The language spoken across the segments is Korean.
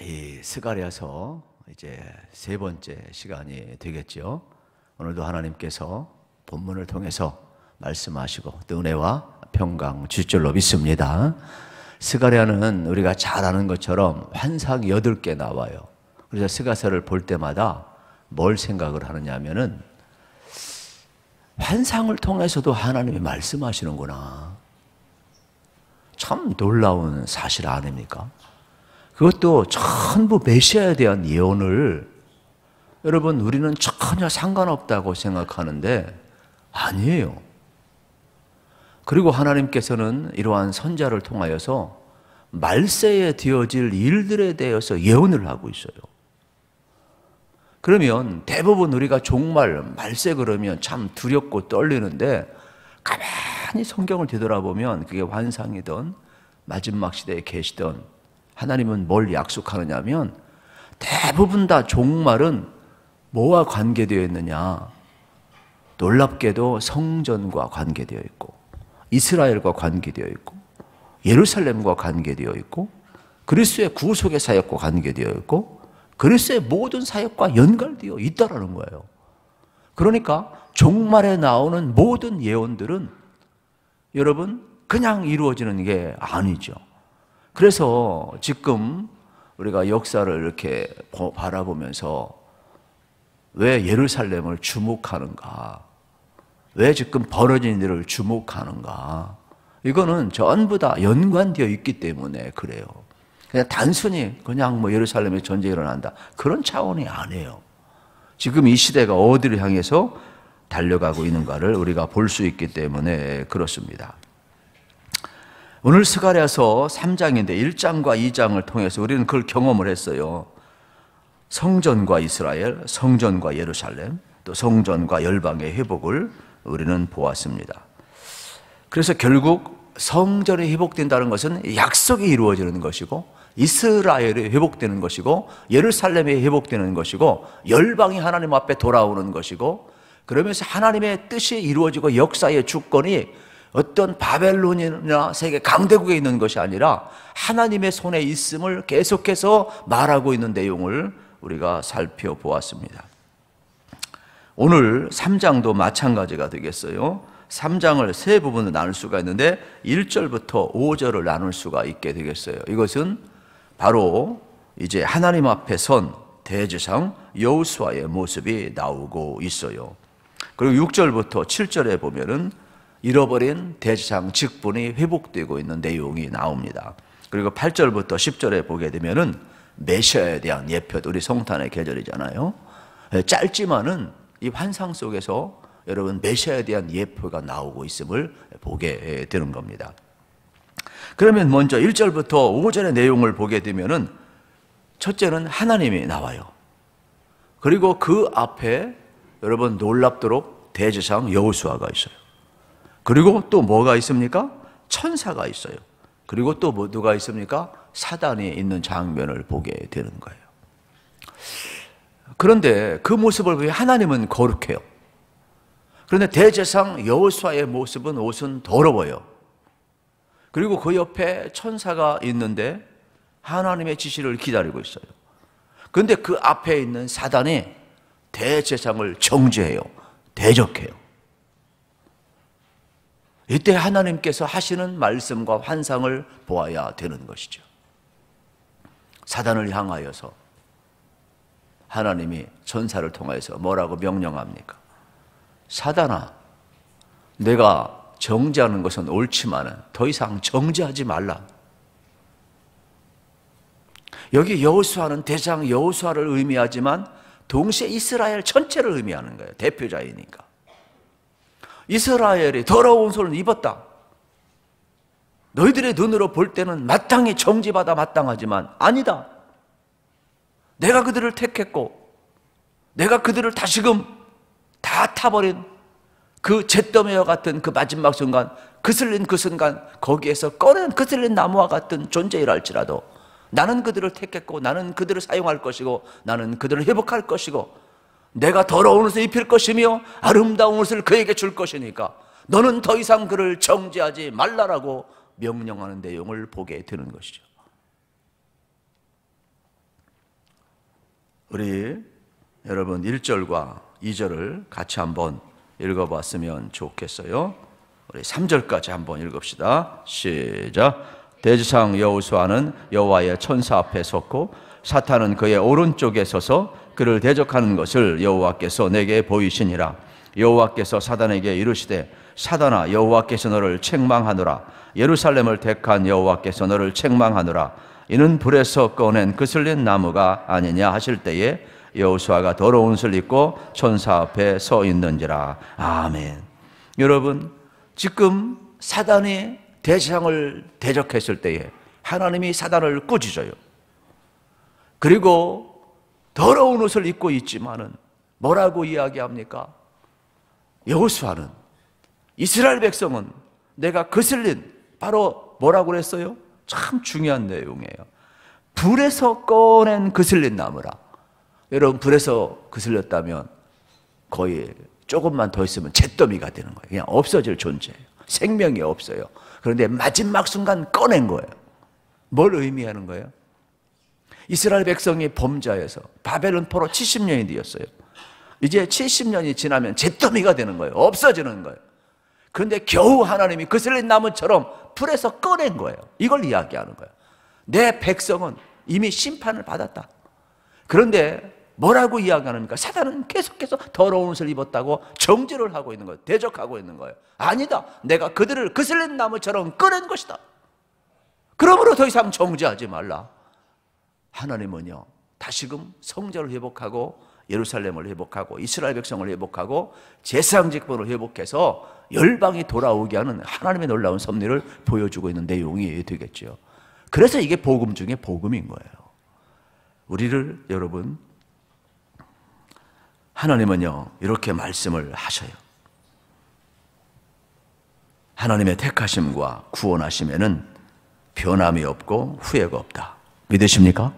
이 스가랴서 이제 세 번째 시간이 되겠죠. 오늘도 하나님께서 본문을 통해서 말씀하시고 또 은혜와 평강 주실 줄로 믿습니다. 스가랴는 우리가 잘 아는 것처럼 환상이 8개 나와요. 그래서 스가랴를 볼 때마다 뭘 생각을 하느냐 하면은 환상을 통해서도 하나님이 말씀하시는구나. 참 놀라운 사실 아닙니까? 그것도 전부 메시아에 대한 예언을 여러분 우리는 전혀 상관없다고 생각하는데 아니에요. 그리고 하나님께서는 이러한 선자를 통하여서 말세에 되어질 일들에 대해서 예언을 하고 있어요. 그러면 대부분 우리가 종말, 말세 그러면 참 두렵고 떨리는데 가만히 성경을 되돌아보면 그게 환상이든 마지막 시대에 계시던 하나님은 뭘 약속하느냐 하면 대부분 다 종말은 뭐와 관계되어 있느냐? 놀랍게도 성전과 관계되어 있고 이스라엘과 관계되어 있고 예루살렘과 관계되어 있고 그리스도의 구속의 사역과 관계되어 있고 그리스도의 모든 사역과 연결되어 있다라는 거예요. 그러니까 종말에 나오는 모든 예언들은 여러분 그냥 이루어지는 게 아니죠. 그래서 지금 우리가 역사를 이렇게 바라보면서 왜 예루살렘을 주목하는가? 왜 지금 벌어진 일을 주목하는가? 이거는 전부 다 연관되어 있기 때문에 그래요. 그냥 단순히 그냥 뭐 예루살렘에 전쟁이 일어난다. 그런 차원이 아니에요. 지금 이 시대가 어디를 향해서 달려가고 있는가를 우리가 볼 수 있기 때문에 그렇습니다. 오늘 스가랴서 3장인데 1장과 2장을 통해서 우리는 그걸 경험을 했어요. 성전과 이스라엘, 성전과 예루살렘, 또 성전과 열방의 회복을 우리는 보았습니다. 그래서 결국 성전이 회복된다는 것은 약속이 이루어지는 것이고 이스라엘이 회복되는 것이고 예루살렘이 회복되는 것이고 열방이 하나님 앞에 돌아오는 것이고 그러면서 하나님의 뜻이 이루어지고 역사의 주권이 어떤 바벨론이나 세계 강대국에 있는 것이 아니라 하나님의 손에 있음을 계속해서 말하고 있는 내용을 우리가 살펴보았습니다. 오늘 3장도 마찬가지가 되겠어요. 3장을 세 부분으로 나눌 수가 있는데 1절부터 5절을 나눌 수가 있게 되겠어요. 이것은 바로 이제 하나님 앞에 선 대제사장 여호수아의 모습이 나오고 있어요. 그리고 6절부터 7절에 보면은 잃어버린 대제사장 직분이 회복되고 있는 내용이 나옵니다. 그리고 8절부터 10절에 보게 되면은 메시아에 대한 예표, 우리 성탄의 계절이잖아요. 짧지만은 이 환상 속에서 여러분 메시아에 대한 예표가 나오고 있음을 보게 되는 겁니다. 그러면 먼저 1절부터 5절의 내용을 보게 되면은 첫째는 하나님이 나와요. 그리고 그 앞에 여러분 놀랍도록 대제사장 여호수아가 있어요. 그리고 또 뭐가 있습니까? 천사가 있어요. 그리고 또 누가 있습니까? 사단이 있는 장면을 보게 되는 거예요. 그런데 그 모습을 보면 하나님은 거룩해요. 그런데 대제사장 여호수아의 모습은 옷은 더러워요. 그리고 그 옆에 천사가 있는데 하나님의 지시를 기다리고 있어요. 그런데 그 앞에 있는 사단이 대제사장을 정죄해요. 대적해요. 이때 하나님께서 하시는 말씀과 환상을 보아야 되는 것이죠. 사단을 향하여서 하나님이 천사를 통해서 뭐라고 명령합니까? 사단아, 내가 정죄하는 것은 옳지만 더 이상 정죄하지 말라. 여기 여호수아는 대장 여호수아를 의미하지만 동시에 이스라엘 전체를 의미하는 거예요. 대표자이니까. 이스라엘이 더러운 옷을 입었다. 너희들의 눈으로 볼 때는 마땅히 정죄받아 마땅하지만 아니다. 내가 그들을 택했고 내가 그들을 다시금 다 타버린 그 잿더미와 같은 그 마지막 순간, 그슬린 그 순간 거기에서 꺼낸 그슬린 나무와 같은 존재이랄지라도 나는 그들을 택했고 나는 그들을 사용할 것이고 나는 그들을 회복할 것이고 내가 더러운 옷을 입힐 것이며 아름다운 옷을 그에게 줄 것이니까 너는 더 이상 그를 정죄하지 말라라고 명령하는 내용을 보게 되는 것이죠. 우리 여러분 1절과 2절을 같이 한번 읽어봤으면 좋겠어요. 우리 3절까지 한번 읽읍시다. 시작. 대지상 여호수아는 여호와의 천사 앞에 섰고 사탄은 그의 오른쪽에 서서 그를 대적하는 것을 여호와께서 내게 보이시니라. 여호와께서 사단에게 이르시되 사단아, 여호와께서 너를 책망하노라. 예루살렘을 택한 여호와께서 너를 책망하노라. 이는 불에서 꺼낸 그슬린 나무가 아니냐 하실 때에 여호수아가 더러운 옷을 입고 천사 앞에 서 있는지라. 아멘. 여러분, 지금 사단이 대지상을 대적했을 때에 하나님이 사단을 꾸짖어요. 그리고 더러운 옷을 입고 있지만은 뭐라고 이야기합니까? 여호수아는, 이스라엘 백성은 내가 거슬린, 바로 뭐라고 그랬어요? 참 중요한 내용이에요. 불에서 꺼낸 거슬린 나무라. 여러분, 불에서 거슬렸다면 거의 조금만 더 있으면 잿더미가 되는 거예요. 그냥 없어질 존재예요. 생명이 없어요. 그런데 마지막 순간 꺼낸 거예요. 뭘 의미하는 거예요? 이스라엘 백성이 범죄해서 바벨론 포로 70년이 되었어요. 이제 70년이 지나면 잿더미가 되는 거예요. 없어지는 거예요. 그런데 겨우 하나님이 거슬린 나무처럼 불에서 꺼낸 거예요. 이걸 이야기하는 거예요. 내 백성은 이미 심판을 받았다. 그런데 뭐라고 이야기하는가? 사단은 계속해서 더러운 옷을 입었다고 정죄를 하고 있는 거예요. 대적하고 있는 거예요. 아니다. 내가 그들을 거슬린 나무처럼 꺼낸 것이다. 그러므로 더 이상 정죄하지 말라. 하나님은요, 다시금 성전을 회복하고 예루살렘을 회복하고 이스라엘 백성을 회복하고 제사장직분을 회복해서 열방이 돌아오게 하는 하나님의 놀라운 섭리를 보여주고 있는 내용이 되겠죠. 그래서 이게 복음 중에 복음인 거예요. 우리를, 여러분, 하나님은요 이렇게 말씀을 하셔요. 하나님의 택하심과 구원하심에는 변함이 없고 후회가 없다. 믿으십니까?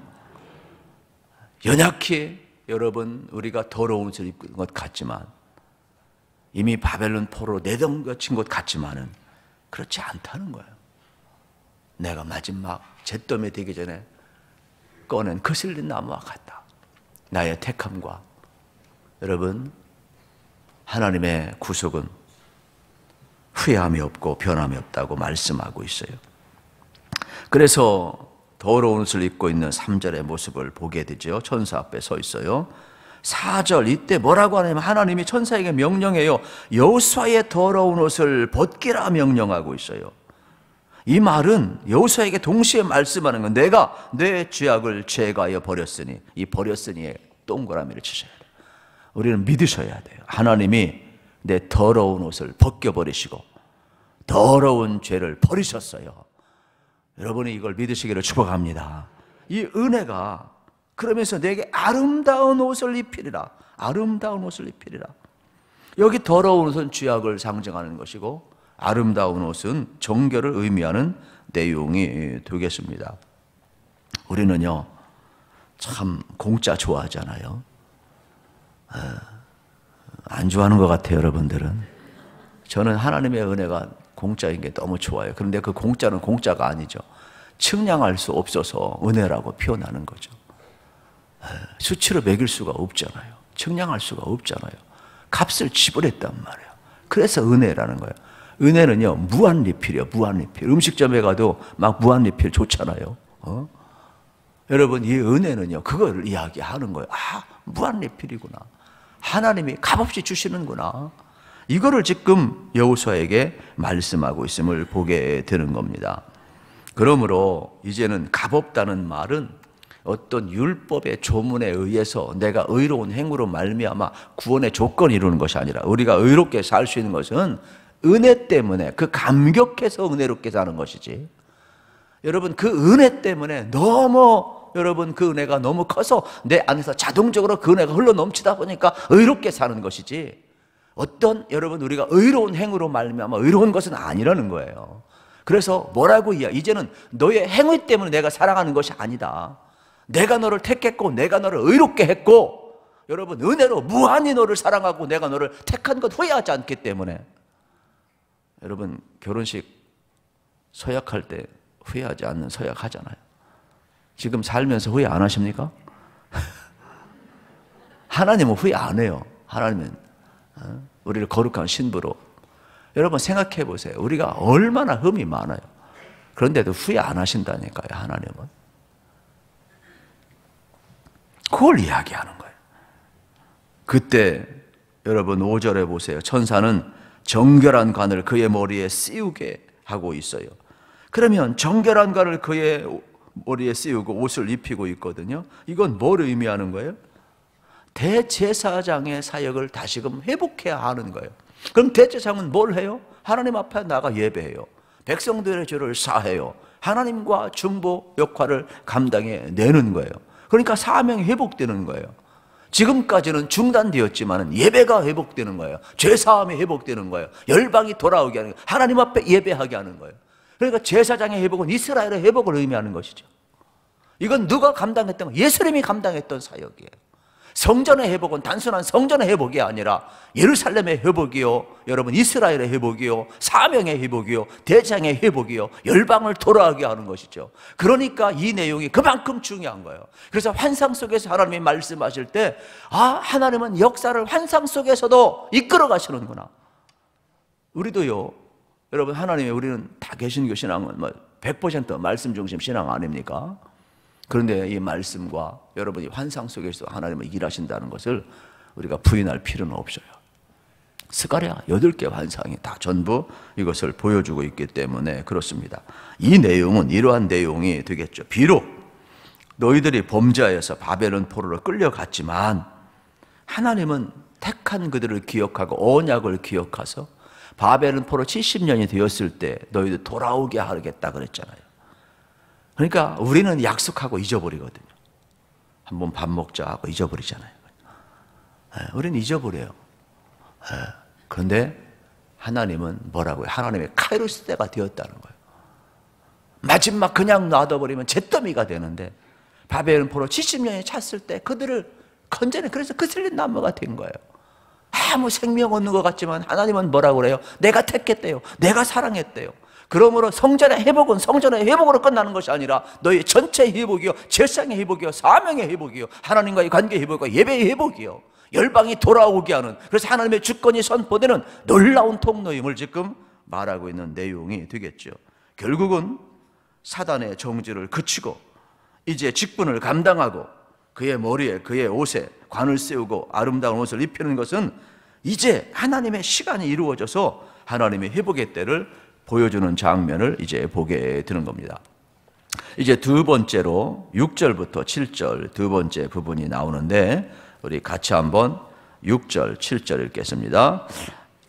연약히 여러분 우리가 더러운 옷을 입은 것 같지만, 이미 바벨론 포로 내던거친 것 같지만은 그렇지 않다는 거예요. 내가 마지막 잿더미 되기 전에 꺼낸 거슬린 나무와 같다. 나의 택함과, 여러분, 하나님의 구속은 후회함이 없고 변함이 없다고 말씀하고 있어요. 그래서 더러운 옷을 입고 있는 3절의 모습을 보게 되죠. 천사 앞에 서 있어요. 4절, 이때 뭐라고 하냐면 하나님이 천사에게 명령해요. 여호수아의 더러운 옷을 벗기라 명령하고 있어요. 이 말은 여호수아에게 동시에 말씀하는 건, 내가 내 죄악을 제거하여 버렸으니, 이 버렸으니에 동그라미를 치셔야 돼요. 우리는 믿으셔야 돼요. 하나님이 내 더러운 옷을 벗겨버리시고 더러운 죄를 버리셨어요. 여러분이 이걸 믿으시기를 축복합니다. 이 은혜가, 그러면서 내게 아름다운 옷을 입히리라. 아름다운 옷을 입히리라. 여기 더러운 옷은 죄악을 상징하는 것이고, 아름다운 옷은 정결을 의미하는 내용이 되겠습니다. 우리는요 참 공짜 좋아하잖아요. 안 좋아하는 것 같아요. 여러분들은. 저는 하나님의 은혜가 공짜인 게 너무 좋아요. 그런데 그 공짜는 공짜가 아니죠. 측량할 수 없어서 은혜라고 표현하는 거죠. 수치로 매길 수가 없잖아요. 측량할 수가 없잖아요. 값을 지불했단 말이에요. 그래서 은혜라는 거예요. 은혜는요 무한 리필이에요. 무한 리필. 음식점에 가도 막 무한 리필 좋잖아요. 여러분, 이 은혜는요 그걸 이야기하는 거예요. 아, 무한 리필이구나. 하나님이 값없이 주시는구나. 이거를 지금 여호수아에게 말씀하고 있음을 보게 되는 겁니다. 그러므로 이제는 값없다는 말은 어떤 율법의 조문에 의해서 내가 의로운 행위로 말미암아 구원의 조건을 이루는 것이 아니라, 우리가 의롭게 살 수 있는 것은 은혜 때문에, 그 감격해서 은혜롭게 사는 것이지. 여러분, 그 은혜 때문에 너무, 여러분, 그 은혜가 너무 커서 내 안에서 자동적으로 그 은혜가 흘러 넘치다 보니까 의롭게 사는 것이지, 어떤, 여러분, 우리가 의로운 행위로 말미암아 의로운 것은 아니라는 거예요. 그래서 뭐라고 이제는 너의 행위 때문에 내가 사랑하는 것이 아니다. 내가 너를 택했고 내가 너를 의롭게 했고, 여러분, 은혜로 무한히 너를 사랑하고 내가 너를 택한 것 후회하지 않기 때문에. 여러분, 결혼식 서약할 때 후회하지 않는 서약하잖아요. 지금 살면서 후회 안 하십니까? 하나님은 후회 안 해요. 하나님은 우리를 거룩한 신부로. 여러분 생각해 보세요. 우리가 얼마나 흠이 많아요. 그런데도 후회 안 하신다니까요. 하나님은. 그걸 이야기하는 거예요. 그때 여러분 5절에 보세요. 천사는 정결한 관을 그의 머리에 씌우게 하고 있어요. 그러면 정결한 관을 그의 머리에 씌우고 옷을 입히고 있거든요. 이건 뭘 의미하는 거예요? 대제사장의 사역을 다시금 회복해야 하는 거예요. 그럼 대제사장은 뭘 해요? 하나님 앞에 나가 예배해요. 백성들의 죄를 사해요. 하나님과 중보 역할을 감당해 내는 거예요. 그러니까 사명이 회복되는 거예요. 지금까지는 중단되었지만 예배가 회복되는 거예요. 죄사함이 회복되는 거예요. 열방이 돌아오게 하는 거예요. 하나님 앞에 예배하게 하는 거예요. 그러니까 제사장의 회복은 이스라엘의 회복을 의미하는 것이죠. 이건 누가 감당했던 거예요? 예수님이 감당했던 사역이에요. 성전의 회복은 단순한 성전의 회복이 아니라 예루살렘의 회복이요, 여러분 이스라엘의 회복이요, 사명의 회복이요, 대장의 회복이요, 열방을 돌아오게 하는 것이죠. 그러니까 이 내용이 그만큼 중요한 거예요. 그래서 환상 속에서 하나님이 말씀하실 때 하나님은 역사를 환상 속에서도 이끌어 가시는구나. 우리도요, 여러분 하나님의 우리는 다 개신교 신앙은 100% 말씀 중심 신앙 아닙니까? 그런데 이 말씀과 여러분이 환상 속에서 하나님은 일하신다는 것을 우리가 부인할 필요는 없어요. 스가랴 8개 환상이 다 전부 이것을 보여주고 있기 때문에 그렇습니다. 이 내용은 이러한 내용이 되겠죠. 비록 너희들이 범죄하여서 바벨론 포로로 끌려갔지만 하나님은 택한 그들을 기억하고 언약을 기억하서 바벨론 포로 70년이 되었을 때 너희들 돌아오게 하겠다 그랬잖아요. 그러니까 우리는 약속하고 잊어버리거든요. 한번 밥 먹자 하고 잊어버리잖아요. 우리는 잊어버려요. 그런데 하나님은 뭐라고요? 하나님의 카이로스 때가 되었다는 거예요. 마지막 그냥 놔둬버리면 잿더미가 되는데 바벨론 포로 70년이 찼을 때 그들을 건져내. 그래서 거슬린 나무가 된 거예요. 아무 생명 없는 것 같지만 하나님은 뭐라고 그래요? 내가 택했대요. 내가 사랑했대요. 그러므로 성전의 회복은 성전의 회복으로 끝나는 것이 아니라 너희 전체의 회복이요, 제사장의 회복이요, 사명의 회복이요, 하나님과의 관계의 회복이요, 예배의 회복이요, 열방이 돌아오게 하는, 그래서 하나님의 주권이 선포되는 놀라운 통로임을 지금 말하고 있는 내용이 되겠죠. 결국은 사단의 정죄를 그치고 이제 직분을 감당하고 그의 머리에 그의 옷에 관을 세우고 아름다운 옷을 입히는 것은 이제 하나님의 시간이 이루어져서 하나님의 회복의 때를 보여주는 장면을 이제 보게 되는 겁니다. 이제 두 번째로 6절부터 7절 두 번째 부분이 나오는데 우리 같이 한번 6절 7절 읽겠습니다.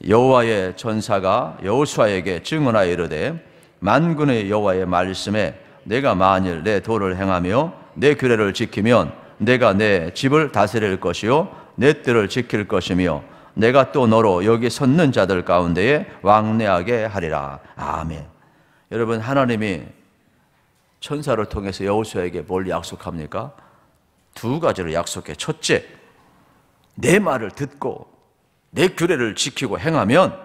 여호와의 전사가 여호수아에게 증언하여 이르되 만군의 여호와의 말씀에 내가 만일 내 도를 행하며 내 규례를 지키면 내가 내 집을 다스릴 것이요 내 뜰을 지킬 것이며 내가 또 너로 여기 섰는 자들 가운데에 왕래하게 하리라. 아멘. 여러분 하나님이 천사를 통해서 여호수아에게 뭘 약속합니까? 두 가지를 약속해. 첫째, 내 말을 듣고 내 규례를 지키고 행하면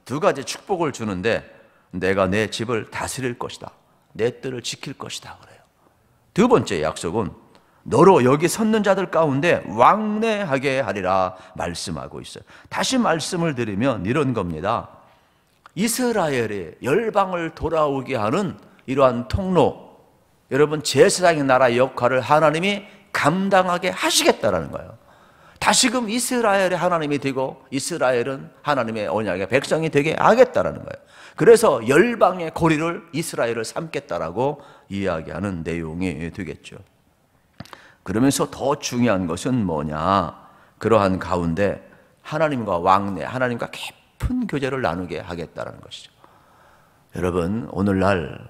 두 가지 축복을 주는데 내가 내 집을 다스릴 것이다. 내 뜰을 지킬 것이다 그래요. 두 번째 약속은 너로 여기 섰는 자들 가운데 왕래하게 하리라 말씀하고 있어요. 다시 말씀을 드리면 이런 겁니다. 이스라엘의 열방을 돌아오게 하는 이러한 통로, 여러분 제사장의 나라 역할을 하나님이 감당하게 하시겠다라는 거예요. 다시금 이스라엘의 하나님이 되고 이스라엘은 하나님의 언약의 백성이 되게 하겠다라는 거예요. 그래서 열방의 고리를 이스라엘을 삼겠다라고 이야기하는 내용이 되겠죠. 그러면서 더 중요한 것은 뭐냐? 그러한 가운데 하나님과 왕래, 하나님과 깊은 교제를 나누게 하겠다는 것이죠. 여러분 오늘날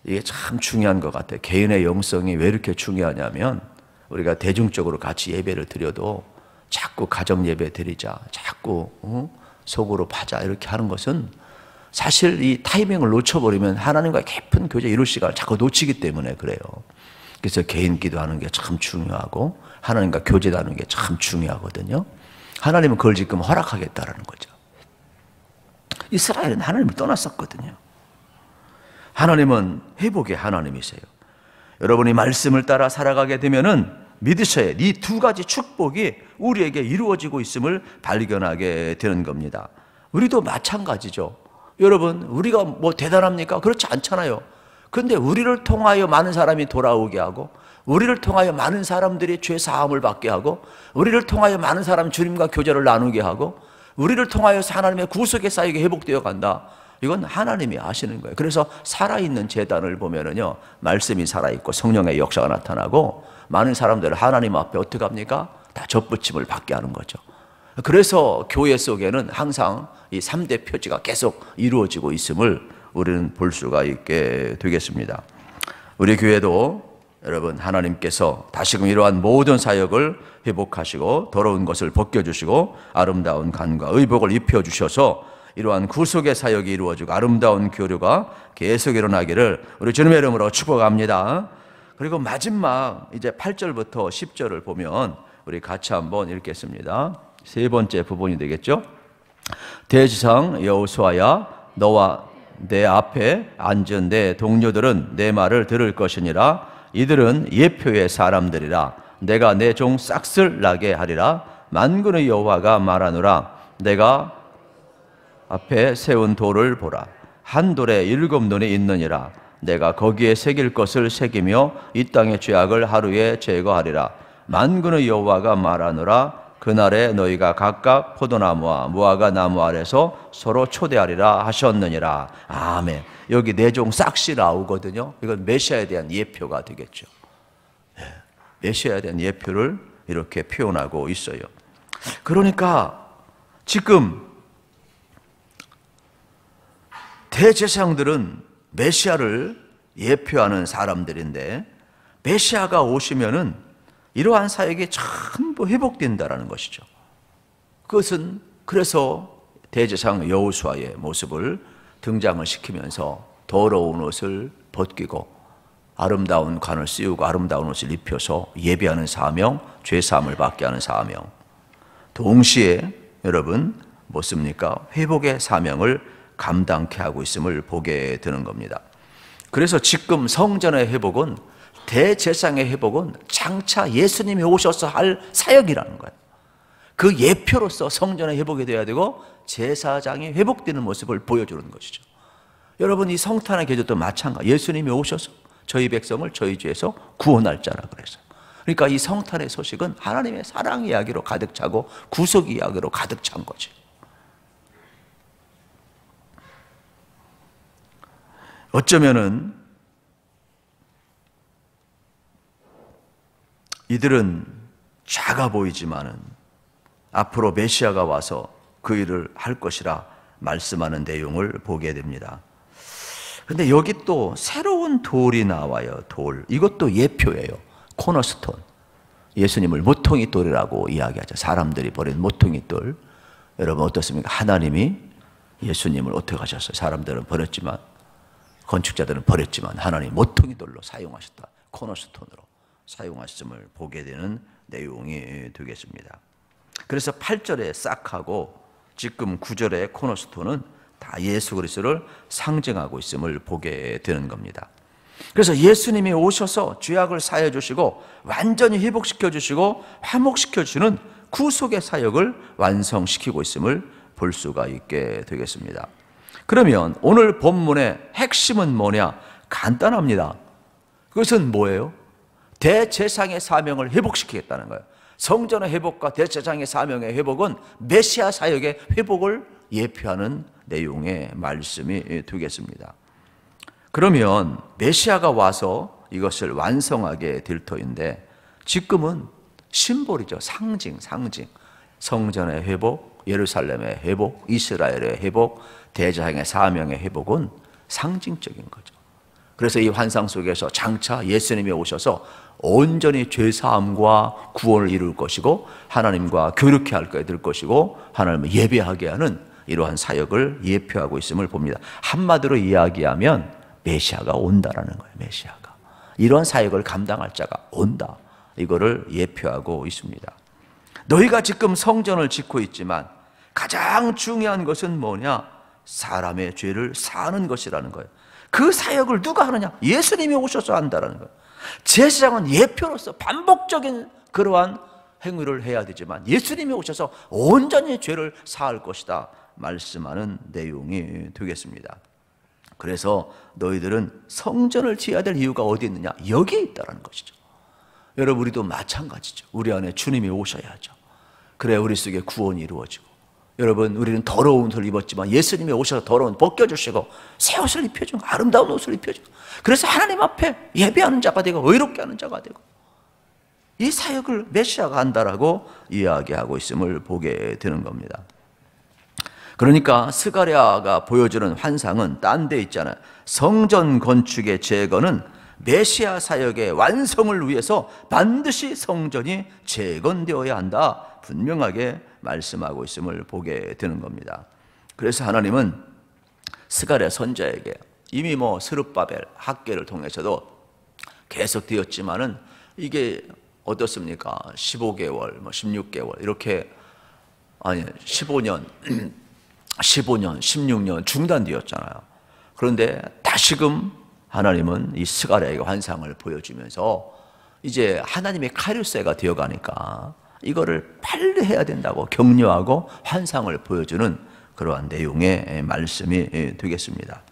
이게 참 중요한 것 같아요. 개인의 영성이 왜 이렇게 중요하냐면 우리가 대중적으로 같이 예배를 드려도 자꾸 가정 예배 드리자, 자꾸 속으로 파자 이렇게 하는 것은 사실 이 타이밍을 놓쳐버리면 하나님과 깊은 교제 이룰 시간을 자꾸 놓치기 때문에 그래요. 그래서 개인 기도하는 게 참 중요하고 하나님과 교제 나누는 게 참 중요하거든요. 하나님은 그걸 지금 허락하겠다라는 거죠. 이스라엘은 하나님을 떠났었거든요. 하나님은 회복의 하나님이세요. 여러분이 말씀을 따라 살아가게 되면은 믿으셔야 이 두 가지 축복이 우리에게 이루어지고 있음을 발견하게 되는 겁니다. 우리도 마찬가지죠. 여러분, 우리가 뭐 대단합니까? 그렇지 않잖아요. 그런데 우리를 통하여 많은 사람이 돌아오게 하고, 우리를 통하여 많은 사람들이 죄 사함을 받게 하고, 우리를 통하여 많은 사람 주님과 교제를 나누게 하고, 우리를 통하여 하나님의 구속의 사역이 회복되어 간다. 이건 하나님이 아시는 거예요. 그래서 살아있는 제단을 보면은요, 말씀이 살아있고 성령의 역사가 나타나고, 많은 사람들을 하나님 앞에 어떻게 합니까? 다 접붙임을 받게 하는 거죠. 그래서 교회 속에는 항상 이 3대 표지가 계속 이루어지고 있음을 우리는 볼 수가 있게 되겠습니다. 우리 교회도 여러분, 하나님께서 다시금 이러한 모든 사역을 회복하시고 더러운 것을 벗겨주시고 아름다운 간과 의복을 입혀주셔서 이러한 구속의 사역이 이루어지고 아름다운 교류가 계속 일어나기를 우리 주님의 이름으로 축복합니다. 그리고 마지막 이제 8절부터 10절을 보면 우리 같이 한번 읽겠습니다. 세 번째 부분이 되겠죠. 대지상 여호수아야, 너와 내 앞에 앉은 내 동료들은 내 말을 들을 것이니라. 이들은 예표의 사람들이라. 내가 내 종 싹쓸 나게 하리라. 만군의 여호와가 말하노라. 내가 앞에 세운 돌을 보라. 한 돌에 7 눈이 있느니라. 내가 거기에 새길 것을 새기며 이 땅의 죄악을 하루에 제거하리라. 만군의 여호와가 말하노라. 그날에 너희가 각각 포도나무와 무화과 나무 아래서 서로 초대하리라 하셨느니라. 아멘. 여기 내 종 싹시 나오거든요. 이건 메시아에 대한 예표가 되겠죠. 메시아에 대한 예표를 이렇게 표현하고 있어요. 그러니까 지금 대제사장들은 메시아를 예표하는 사람들인데, 메시아가 오시면은 이러한 사역이 전부 회복된다라는 것이죠. 그것은 그래서 대제사장 여호수아의 모습을 등장을 시키면서 더러운 옷을 벗기고 아름다운 관을 씌우고 아름다운 옷을 입혀서 예배하는 사명, 죄사함을 받게 하는 사명, 동시에 여러분 뭡니까? 회복의 사명을 감당케 하고 있음을 보게 되는 겁니다. 그래서 지금 성전의 회복은, 대제사장의 회복은 장차 예수님이 오셔서 할 사역이라는 거예요. 그 예표로서 성전의 회복이 되어야 되고 제사장이 회복되는 모습을 보여주는 것이죠. 여러분, 이 성탄의 계절도 마찬가지. 예수님이 오셔서 저희 백성을 저희 죄에서 구원할 자라 그랬어요. 그러니까 이 성탄의 소식은 하나님의 사랑 이야기로 가득 차고 구속 이야기로 가득 찬 거죠. 어쩌면은 이들은 작아 보이지만은 앞으로 메시아가 와서 그 일을 할 것이라 말씀하는 내용을 보게 됩니다. 그런데 여기 또 새로운 돌이 나와요. 돌. 이것도 예표예요. 코너스톤. 예수님을 모퉁이 돌이라고 이야기하죠. 사람들이 버린 모퉁이 돌. 여러분 어떻습니까? 하나님이 예수님을 어떻게 하셨어요? 사람들은 버렸지만, 건축자들은 버렸지만 하나님 모퉁이 돌로 사용하셨다. 코너스톤으로 사용하심을 보게 되는 내용이 되겠습니다. 그래서 8절에 싹하고 지금 9절의 코너스톤은 다 예수 그리스도를 상징하고 있음을 보게 되는 겁니다. 그래서 예수님이 오셔서 죄악을 사해 주시고 완전히 회복시켜 주시고 화목시켜 주시는 구속의 사역을 완성시키고 있음을 볼 수가 있게 되겠습니다. 그러면 오늘 본문의 핵심은 뭐냐? 간단합니다. 그것은 뭐예요? 대제사장의 사명을 회복시키겠다는 거예요. 성전의 회복과 대제사장의 사명의 회복은 메시아 사역의 회복을 예표하는 내용의 말씀이 되겠습니다. 그러면 메시아가 와서 이것을 완성하게 될 터인데, 지금은 심볼이죠. 상징. 성전의 회복, 예루살렘의 회복, 이스라엘의 회복, 대제사장의 사명의 회복은 상징적인 거죠. 그래서 이 환상 속에서 장차 예수님이 오셔서 온전히 죄사함과 구원을 이룰 것이고 하나님과 교류케 할 것이고 하나님을 예배하게 하는 이러한 사역을 예표하고 있음을 봅니다. 한마디로 이야기하면 메시아가 온다라는 거예요. 메시아가 이러한 사역을 감당할 자가 온다, 이거를 예표하고 있습니다. 너희가 지금 성전을 짓고 있지만 가장 중요한 것은 뭐냐? 사람의 죄를 사는 것이라는 거예요. 그 사역을 누가 하느냐? 예수님이 오셔서 한다는 거예요. 제사장은 예표로서 반복적인 그러한 행위를 해야 되지만 예수님이 오셔서 온전히 죄를 사할 것이다 말씀하는 내용이 되겠습니다. 그래서 너희들은 성전을 지어야 될 이유가 어디 있느냐? 여기에 있다는 것이죠. 여러분, 우리도 마찬가지죠. 우리 안에 주님이 오셔야죠. 그래야 우리 속에 구원이 이루어지고, 여러분, 우리는 더러운 옷을 입었지만 예수님이 오셔서 더러운 옷 벗겨주시고 새 옷을 입혀주고 아름다운 옷을 입혀주고, 그래서 하나님 앞에 예배하는 자가 되고 의롭게 하는 자가 되고, 이 사역을 메시아가 한다라고 이야기하고 있음을 보게 되는 겁니다. 그러니까 스가랴가 보여주는 환상은 딴 데 있잖아요. 성전 건축의 재건은 메시아 사역의 완성을 위해서 반드시 성전이 재건되어야 한다, 분명하게 말씀하고 있음을 보게 되는 겁니다. 그래서 하나님은 스가랴 선지자에게 이미 스룹바벨 학계를 통해서도 계속 되었지만은 이게 어떻습니까? 15개월, 16개월 이렇게, 아니 15년, 16년 중단되었잖아요. 그런데 다시금 하나님은 이 스가랴의 환상을 보여주면서 이제 하나님의 카리스가 되어가니까 이거를 빨리 해야 된다고 격려하고 환상을 보여주는 그러한 내용의 말씀이 되겠습니다.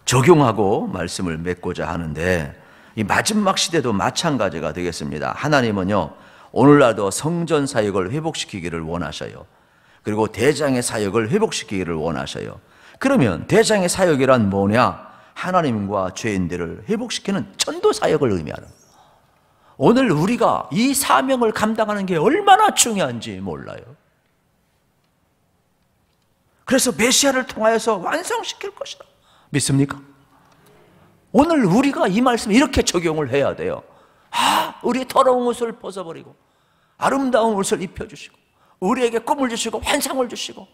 적용하고 말씀을 맺고자 하는데, 이 마지막 시대도 마찬가지가 되겠습니다. 하나님은요, 오늘날도 성전 사역을 회복시키기를 원하셔요. 그리고 대장의 사역을 회복시키기를 원하셔요. 그러면 대장의 사역이란 뭐냐? 하나님과 죄인들을 회복시키는 전도 사역을 의미하는, 오늘 우리가 이 사명을 감당하는 게 얼마나 중요한지 몰라요. 그래서 메시아를 통하여서 완성시킬 것이다, 믿습니까? 오늘 우리가 이 말씀 이렇게 적용을 해야 돼요. 우리 더러운 옷을 벗어버리고 아름다운 옷을 입혀주시고 우리에게 꿈을 주시고 환상을 주시고,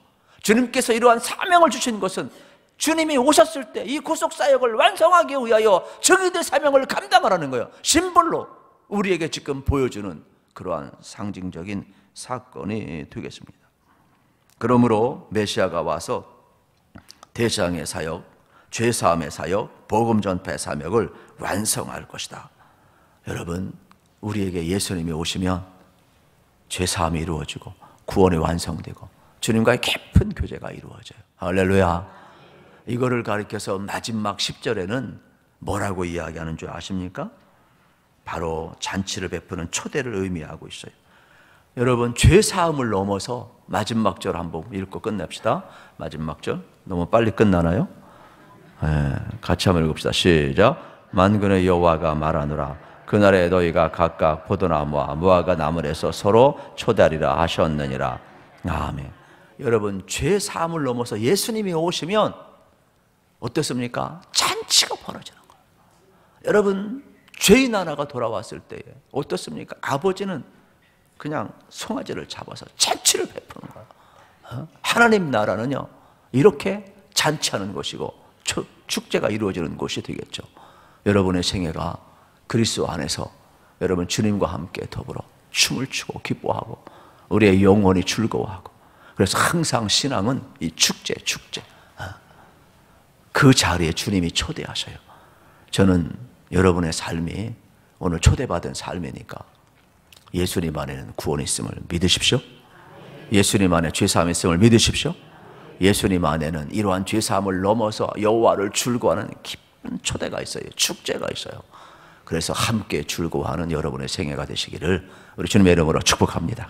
주님께서 이러한 사명을 주신 것은 주님이 오셨을 때 이 구속사역을 완성하기 위하여 정의된 사명을 감당하라는 거예요. 심벌로 우리에게 지금 보여주는 그러한 상징적인 사건이 되겠습니다. 그러므로 메시아가 와서 대장의 사역, 죄사함의 사역, 복음 전파의 사역을 완성할 것이다. 여러분, 우리에게 예수님이 오시면 죄사함이 이루어지고 구원이 완성되고 주님과의 깊은 교제가 이루어져요. 할렐루야. 이거를 가리켜서 마지막 10절에는 뭐라고 이야기하는 줄 아십니까? 바로 잔치를 베푸는 초대를 의미하고 있어요. 여러분, 죄사함을 넘어서 마지막 절 한번 읽고 끝냅시다. 마지막 절 너무 빨리 끝나나요? 같이 한번 읽읍시다. 시작. 만군의 여호와가 말하노라. 그날에 너희가 각각 포도나무와 무화과 나무에서 서로 초대하리라 하셨느니라. 아멘. 여러분, 죄사함을 넘어서 예수님이 오시면 어떻습니까? 잔치가 벌어지는 거예요. 여러분, 죄인 하나가 돌아왔을 때에 어떻습니까? 아버지는 그냥 송아지를 잡아서 잔치를 베푸는 거예요. 하나님 나라는요, 이렇게 잔치하는 것이고 축제가 이루어지는 곳이 되겠죠. 여러분의 생애가 그리스도 안에서 여러분 주님과 함께 더불어 춤을 추고 기뻐하고 우리의 영혼이 즐거워하고, 그래서 항상 신앙은 이 축제 그 자리에 주님이 초대하셔요. 저는 여러분의 삶이 오늘 초대받은 삶이니까 예수님 안에는 구원이 있음을 믿으십시오. 예수님 안에 죄사함이 있음을 믿으십시오. 예수님 안에는 이러한 죄사함을 넘어서 여호와를 즐거워하는 깊은 초대가 있어요. 축제가 있어요. 그래서 함께 즐거워하는 여러분의 생애가 되시기를 우리 주님의 이름으로 축복합니다.